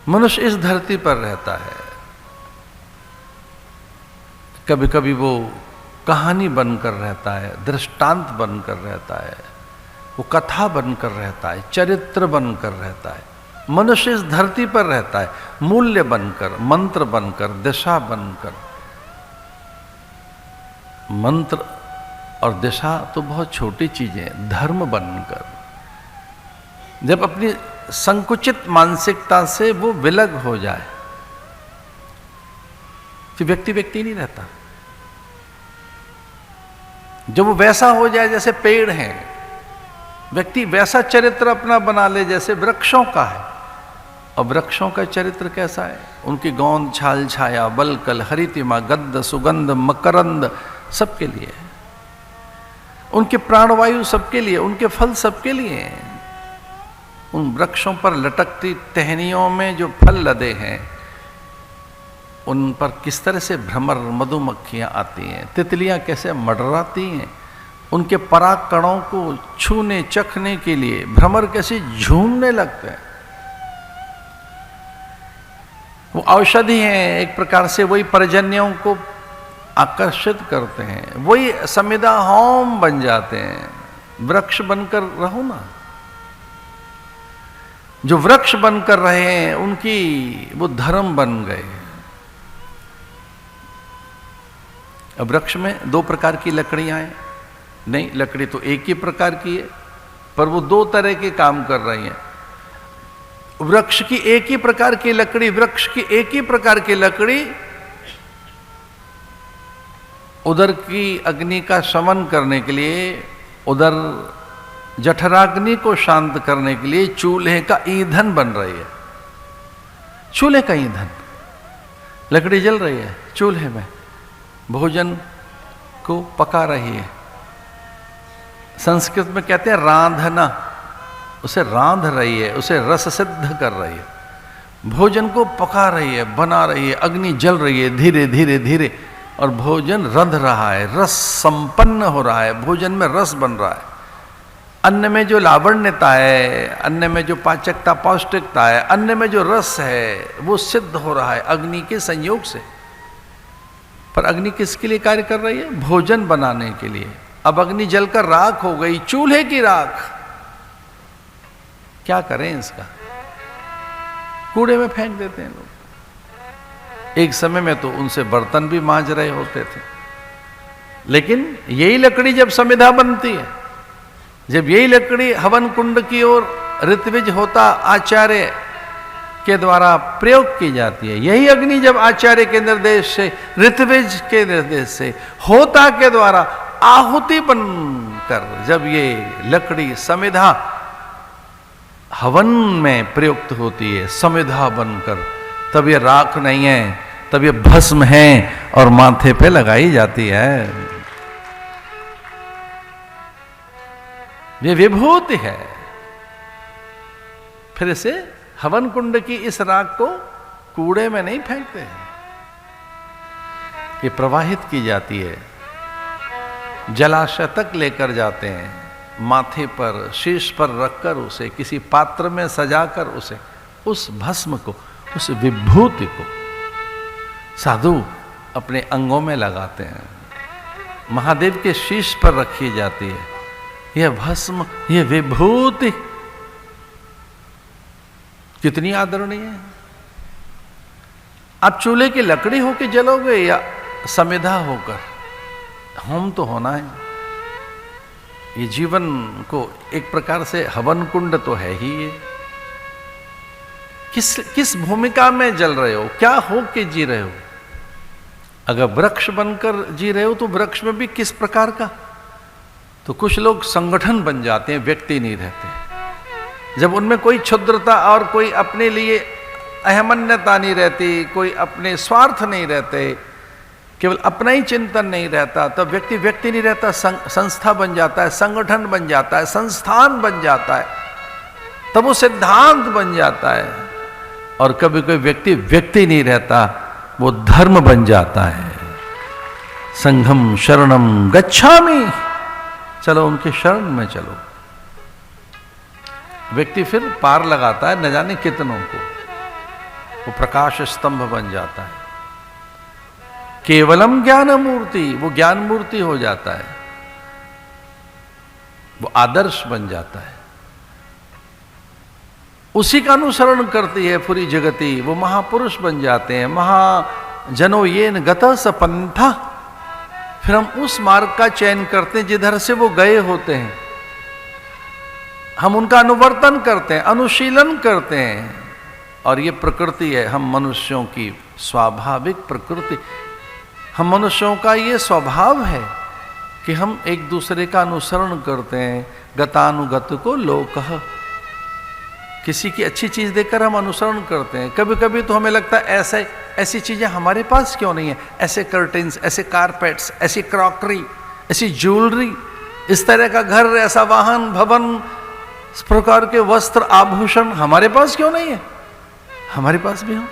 मनुष्य इस धरती पर रहता है, कभी कभी वो कहानी बनकर रहता है, दृष्टांत बनकर रहता है, वो कथा बनकर रहता है, चरित्र बनकर रहता है। मनुष्य इस धरती पर रहता है मूल्य बनकर, मंत्र बनकर, दिशा बनकर। मंत्र और दिशा तो बहुत छोटी चीजें, धर्म बनकर। जब अपनी संकुचित मानसिकता से वो विलग हो जाए, फिर व्यक्ति व्यक्ति नहीं रहता। जब वो वैसा हो जाए जैसे पेड़ हैं, व्यक्ति वैसा चरित्र अपना बना ले जैसे वृक्षों का है। और वृक्षों का चरित्र कैसा है? उनकी गोंद, छाल, छाया, बलकल, हरितिमा, गद्द, सुगंध, मकरंद सबके लिए, उनके प्राणवायु सबके लिए, उनके फल सबके लिए हैं। उन वृक्षों पर लटकती टहनियों में जो फल लदे हैं, उन पर किस तरह से भ्रमर मधुमक्खियां आती हैं, तितलियां कैसे मडराती हैं, उनके पराग कणों को छूने चखने के लिए भ्रमर कैसे झूमने लगते हैं। वो औषधि हैं एक प्रकार से, वही पर्जन्यों को आकर्षित करते हैं, वही समिधा होम बन जाते हैं। वृक्ष बनकर रहो ना। जो वृक्ष बनकर रहे हैं उनकी वो धर्म बन गए। अब वृक्ष में दो प्रकार की लकड़ियां हैं, नहीं लकड़ी तो एक ही प्रकार की है, पर वो दो तरह के काम कर रही हैं। वृक्ष की एक ही प्रकार की लकड़ी, वृक्ष की एक ही प्रकार की लकड़ी उधर की अग्नि का शमन करने के लिए, उधर जठराग्नि को शांत करने के लिए चूल्हे का ईंधन बन रही है। चूल्हे का ईंधन, लकड़ी जल रही है चूल्हे में, भोजन को पका रही है। संस्कृत में कहते हैं रांधना, उसे रांध रही है, उसे रस सिद्ध कर रही है, भोजन को पका रही है, बना रही है, अग्नि जल रही है धीरे धीरे धीरे, और भोजन रंध रहा है, रस संपन्न हो रहा है, भोजन में रस बन रहा है। अन्न में जो लावण्यता है, अन्न में जो पाचकता पौष्टिकता है, अन्न में जो रस है, वो सिद्ध हो रहा है अग्नि के संयोग से। पर अग्नि किसके लिए कार्य कर रही है? भोजन बनाने के लिए। अब अग्नि जलकर राख हो गई, चूल्हे की राख, क्या करें इसका? कूड़े में फेंक देते हैं लोग। एक समय में तो उनसे बर्तन भी मांज रहे होते थे, लेकिन यही लकड़ी जब समिधा बनती है, जब यही लकड़ी हवन कुंड की ओर ऋत्विज होता आचार्य के द्वारा प्रयोग की जाती है, यही अग्नि जब आचार्य के निर्देश से, ऋत्विज के निर्देश से, होता के द्वारा आहुति बनकर जब ये लकड़ी समिधा हवन में प्रयुक्त होती है, समिधा बनकर, तब ये राख नहीं है, तब ये भस्म है और माथे पे लगाई जाती है। ये विभूति है। फिर इसे हवन कुंड की इस राख को कूड़े में नहीं फेंकते हैं, ये प्रवाहित की जाती है, जलाशय तक लेकर जाते हैं, माथे पर शीश पर रखकर उसे किसी पात्र में सजाकर उसे, उस भस्म को, उस विभूति को साधु अपने अंगों में लगाते हैं, महादेव के शीश पर रखी जाती है यह भस्म, यह विभूति। कितनी आदरणीय है। आप चूल्हे की लकड़ी होकर जलोगे या समिधा होकर, होम तो होना है। ये जीवन को एक प्रकार से हवन कुंड तो है ही ये। किस भूमिका में जल रहे हो, क्या हो के जी रहे हो? अगर वृक्ष बनकर जी रहे हो तो वृक्ष में भी किस प्रकार का? तो कुछ लोग संगठन बन जाते हैं, व्यक्ति नहीं रहते। जब उनमें कोई क्षुद्रता और कोई अपने लिए अहमन्यता नहीं रहती, कोई अपने स्वार्थ नहीं रहते, केवल अपना ही चिंतन नहीं रहता, तब व्यक्ति व्यक्ति नहीं रहता, संस्था बन जाता है, संगठन बन जाता है, संस्थान बन जाता है, तब वो सिद्धांत बन जाता है। और कभी कोई व्यक्ति व्यक्ति नहीं रहता, वो धर्म बन जाता है। संघम शरणम गच्छामि, चलो उनके शरण में चलो। व्यक्ति फिर पार लगाता है न जाने कितनों को। वो प्रकाश स्तंभ बन जाता है। केवलम ज्ञान मूर्ति, वो ज्ञान मूर्ति हो जाता है, वो आदर्श बन जाता है। उसी का अनुसरण करती है पूरी जगती, वो महापुरुष बन जाते हैं। महाजनो येन गतः स पंथा, फिर हम उस मार्ग का चयन करते हैं जिधर से वो गए होते हैं, हम उनका अनुवर्तन करते हैं, अनुशीलन करते हैं। और ये प्रकृति है हम मनुष्यों की, स्वाभाविक प्रकृति। हम मनुष्यों का ये स्वभाव है कि हम एक दूसरे का अनुसरण करते हैं। गतानुगत को लोकः, किसी की अच्छी चीज देखकर हम अनुसरण करते हैं। कभी कभी तो हमें लगता है ऐसी चीजें हमारे पास क्यों नहीं है, ऐसे कर्टेन्स, ऐसे कारपेट्स, ऐसी क्रॉकरी, ऐसी ज्वेलरी, इस तरह का घर, ऐसा वाहन, भवन, इस प्रकार के वस्त्र आभूषण हमारे पास क्यों नहीं है, हमारे पास भी हो।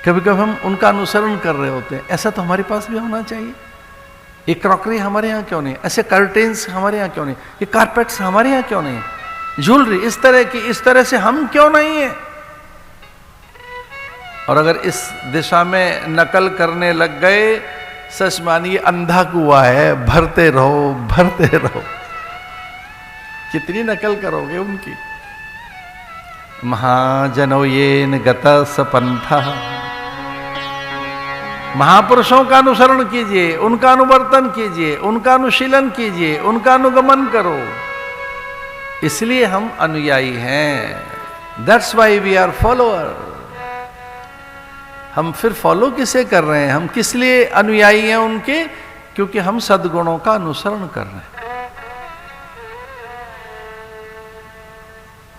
कभी कभी हम उनका अनुसरण कर रहे होते हैं, ऐसा तो हमारे पास भी होना चाहिए। ये क्रॉकरी हमारे यहाँ क्यों नहीं, ऐसे कर्टेन्स हमारे यहाँ क्यों नहीं, ये कारपेट्स हमारे यहाँ क्यों नहीं, ज्वेलरी इस तरह की, इस तरह से हम क्यों नहीं है। और अगर इस दिशा में नकल करने लग गए, सच मानिए अंधा कुआं है, भरते रहो भरते रहो। कितनी नकल करोगे उनकी। महाजनो येन गतः स पंथः, महापुरुषों का अनुसरण कीजिए, उनका अनुवर्तन कीजिए, उनका अनुशीलन कीजिए, उनका अनुगमन करो। इसलिए हम अनुयायी हैं। That's why we are follower. हम फिर फॉलो किसे कर रहे हैं, हम किस लिए अनुयायी हैं उनके, क्योंकि हम सद्गुणों का अनुसरण कर रहे हैं।